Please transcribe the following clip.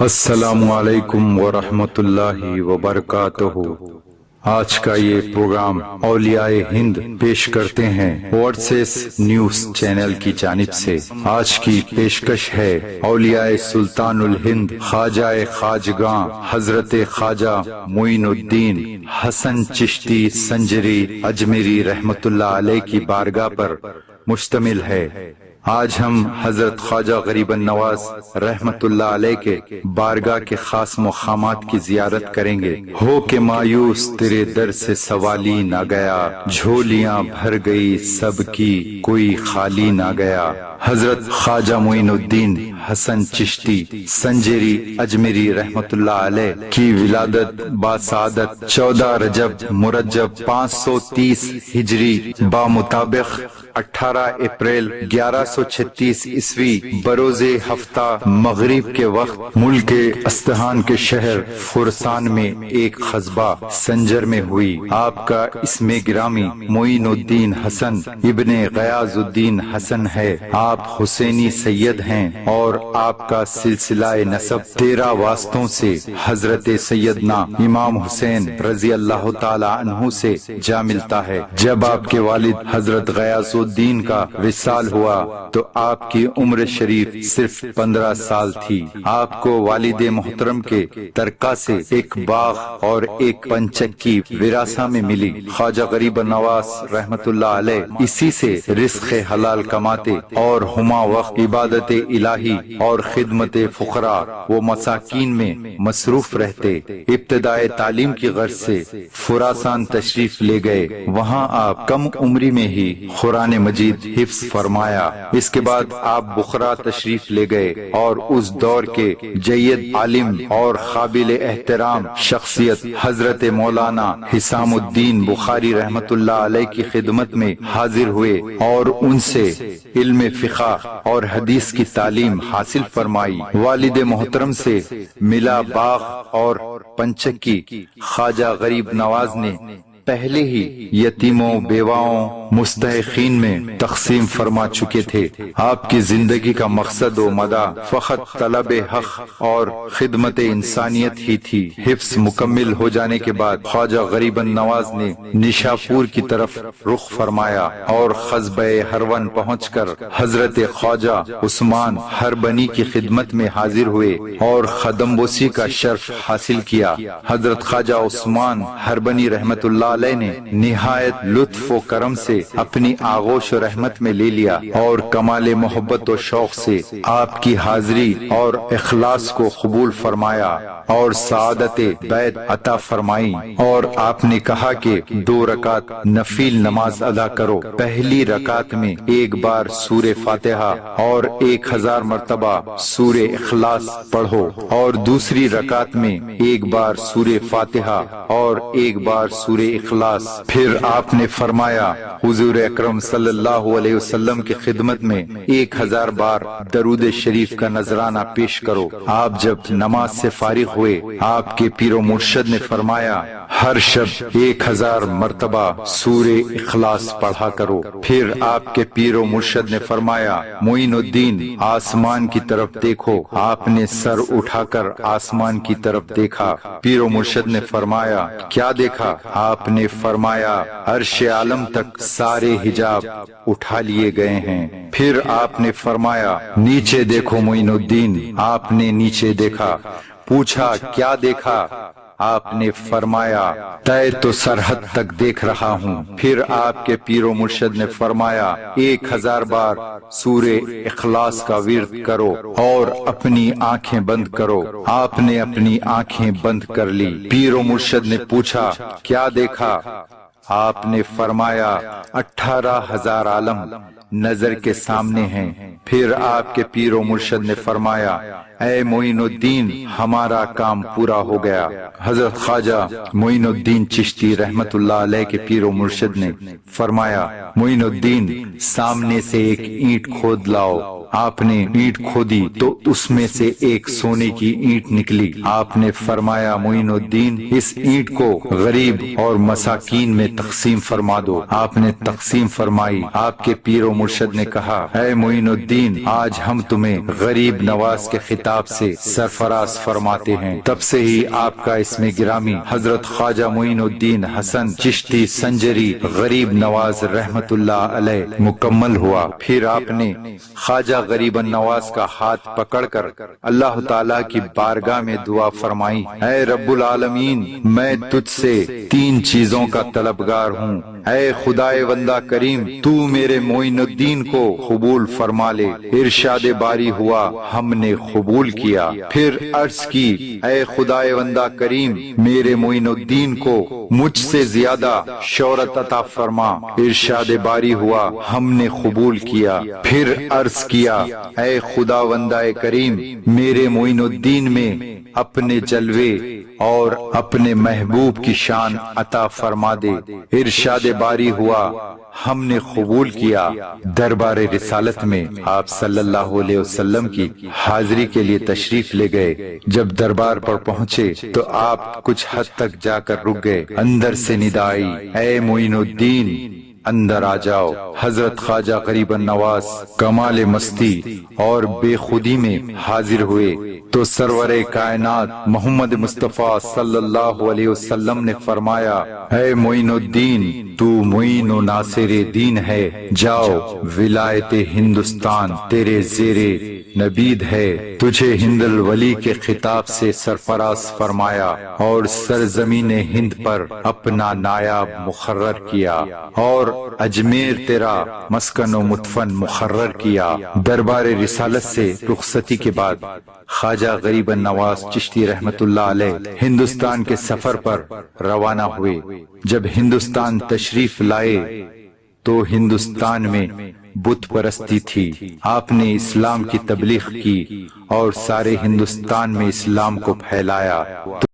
السلام علیکم ورحمۃ اللہ وبرکاتہ۔ آج کا یہ پروگرام اولیاء ہند پیش کرتے ہیں ورسز نیوز چینل کی جانب سے۔ آج کی پیشکش ہے اولیاء سلطان الہند خواجہ خواجگاں حضرت خواجہ معین الدین حسن چشتی سنجری اجمیری رحمت اللہ علیہ کی بارگاہ پر مشتمل ہے۔ آج ہم حضرت خواجہ غریب النواز رحمت اللہ علیہ کے بارگاہ کے خاص مقامات کی زیارت کریں گے۔ ہو کہ مایوس تیرے در سے سوالی نہ گیا، جھولیاں بھر گئی سب کی کوئی خالی نہ گیا۔ حضرت خواجہ معین الدین حسن چشتی سنجری اجمیری رحمت اللہ علیہ کی ولادت باسعادت 14 رجب مرجب 530 ہجری بامطابق 18 اپریل 1136 عیسوی بروز ہفتہ مغرب کے وقت ملک استہان کے شہر فرسان میں ایک قصبہ سنجر میں ہوئی۔ آپ کا اسم گرامی معین الدین حسن ابن غیاث الدین حسن ہے۔ آپ حسینی سید ہیں اور آپ کا سلسلہ نسب 13 واسطوں سے حضرت سیدنا امام حسین رضی اللہ تعالی عنہ سے جا ملتا ہے۔ جب آپ کے والد حضرت غیاث الدین کا وصال ہوا تو آپ کی عمر شریف صرف 15 سال تھی۔ آپ کو والد محترم کے ترکہ سے ایک باغ اور ایک پنچکی وراثہ میں ملی۔ خواجہ غریب نواز رحمت اللہ علیہ اسی سے رزق حلال کماتے اور ہما وقت عبادت الہی اور خدمت فقراء و مساکین میں مصروف رہتے۔ ابتدائی تعلیم کی غرض سے خراسان تشریف لے گئے۔ وہاں آپ کم عمری میں ہی قرآن مجید حفظ فرمایا۔ اس کے بعد آپ بخارا تشریف لے گئے اور اس دور کے جید عالم اور قابل احترام شخصیت حضرت مولانا حسام الدین بخاری رحمت اللہ علیہ کی خدمت میں حاضر ہوئے اور ان سے علم فقہ اور حدیث کی تعلیم حاصل فرمائی۔ والد محترم سے ملا باغ اور پنچکی خواجہ غریب نواز نے پہلے ہی یتیموں بیواؤں مستحقین میں تقسیم فرما چکے تھے۔ آپ کی زندگی کا مقصد و مدہ فقط طلب حق اور خدمت انسانیت ہی تھی۔ حفظ مکمل ہو جانے کے بعد خواجہ غریب نواز نے نشاپور کی طرف رخ فرمایا اور قصبہ ہرون پہنچ کر حضرت خواجہ عثمان ہربنی کی خدمت میں حاضر ہوئے اور خدم بوسی کا شرف حاصل کیا۔ حضرت خواجہ عثمان ہربنی رحمت اللہ علیہ نے نہایت لطف و کرم سے اپنی آغوش و رحمت میں لے لیا اور کمال محبت و شوق سے آپ کی حاضری اور اخلاص کو قبول فرمایا اور سعادت بیت عطا فرمائی۔ اور آپ نے کہا کہ 2 رکعت نفل نماز ادا کرو۔ پہلی رکعت میں ایک بار سورہ فاتحہ اور 1000 مرتبہ سورہ اخلاص پڑھو اور دوسری رکعت میں ایک بار سورہ فاتحہ اور ایک بار سورہ اخلاص۔ پھر آپ نے فرمایا حضور اکرم صلی اللہ علیہ وسلم کی خدمت میں 1000 بار درود شریف کا نذرانہ پیش کرو۔ آپ جب نماز سے فارغ ہوئے آپ کے پیر و مرشد نے فرمایا ہر شب 1000 مرتبہ سورہ اخلاص پڑھا کرو۔ پھر آپ کے پیر و مرشد نے فرمایا معین الدین آسمان کی طرف دیکھو۔ آپ نے سر اٹھا کر آسمان کی طرف دیکھا۔ پیر و مرشد نے فرمایا کیا دیکھا؟ آپ نے فرمایا عرش عالم تک سارے حجاب اٹھا لیے گئے ہیں۔ پھر آپ نے فرمایا نیچے دیکھو معین الدین۔ آپ نے نیچے دیکھا۔ پوچھا کیا دیکھا؟ آپ نے فرمایا طے تو سرحد تک دیکھ رہا ہوں۔ پھر آپ کے پیر و مرشد نے فرمایا 1000 بار سورہ اخلاص کا ورد کرو اور اپنی آنکھیں بند کرو۔ آپ نے اپنی آنکھیں بند کر لی۔ پیر و مرشد نے پوچھا کیا دیکھا؟ آپ نے فرمایا 18,000 عالم نظر کے سامنے ہیں۔ پھر آپ کے پیر و مرشد نے فرمایا اے معین الدین ہمارا کام پورا ہو گیا۔ حضرت خواجہ معین الدین چشتی رحمت اللہ علیہ کے پیر و مرشد نے فرمایا معین الدین سامنے سے ایک اینٹ کھود لاؤ۔ آپ نے اینٹ کھودی تو اس میں سے ایک سونے کی اینٹ نکلی۔ آپ نے فرمایا معین الدین اس اینٹ کو غریب اور مساکین میں تقسیم فرما دو۔ آپ نے تقسیم فرمائی۔ آپ کے پیر و مرشد نے کہا اے معین الدین آج ہم تمہیں غریب نواز کے خطاب خطاب سے سرفراز فرماتے ہیں۔ تب سے ہی آپ کا اسم گرامی حضرت خواجہ معین الدین حسن چشتی سنجری غریب نواز رحمت اللہ علیہ مکمل ہوا۔ پھر آپ نے خواجہ غریب نواز کا ہاتھ پکڑ کر اللہ تعالیٰ کی بارگاہ میں دعا فرمائی، اے رب العالمین، میں تجھ سے 3 چیزوں کا طلبگار ہوں۔ اے خدائے بندہ کریم، تو میرے معین الدین کو قبول فرما لے۔ ارشاد باری ہوا، ہم نے قبول کیا۔ پھر عرض کی، اے خدائے بندہ کریم، میرے معین الدین کو مجھ سے زیادہ شہرت عطا فرما۔ ارشاد باری ہوا، ہم نے قبول کیا۔ پھر عرض کیا، اے خدا بندہ کریم، میرے معین الدین میں اپنے جلوے اور اپنے محبوب کی شان عطا فرما دے۔ ارشاد باری ہوا، ہم نے قبول کیا۔ دربار رسالت میں آپ صلی اللہ علیہ وسلم کی حاضری کے لیے تشریف لے گئے۔ جب دربار پر پہنچے تو آپ کچھ حد تک جا کر رک گئے۔ اندر سے ندا آئی، اے معین الدین، اندر آ جاؤ۔ حضرت خواجہ غریب نواز کمال مستی اور بے خودی میں حاضر ہوئے تو سرور کائنات محمد مصطفیٰ صلی اللہ علیہ وسلم نے فرمایا، اے معین الدین، تو معین و ناصر دین ہے، جاؤ، ولایت ہندوستان تیرے زیر نبید ہے۔ تجھے ہند الولی کے خطاب سے سرفراز فرمایا اور سرزمین ہند پر اپنا نائب مقرر کیا اور اجمیر تیرا مسکن و مدفن مقرر کیا۔ دربار رسالت سے رخصتی کے بعد خواجہ غریب نواز چشتی رحمت اللہ علیہ ہندوستان کے سفر پر روانہ ہوئے۔ جب ہندوستان تشریف لائے تو ہندوستان میں بت پرستی تھی۔ آپ نے اسلام کی تبلیغ کی اور سارے ہندوستان میں اسلام کو پھیلایا۔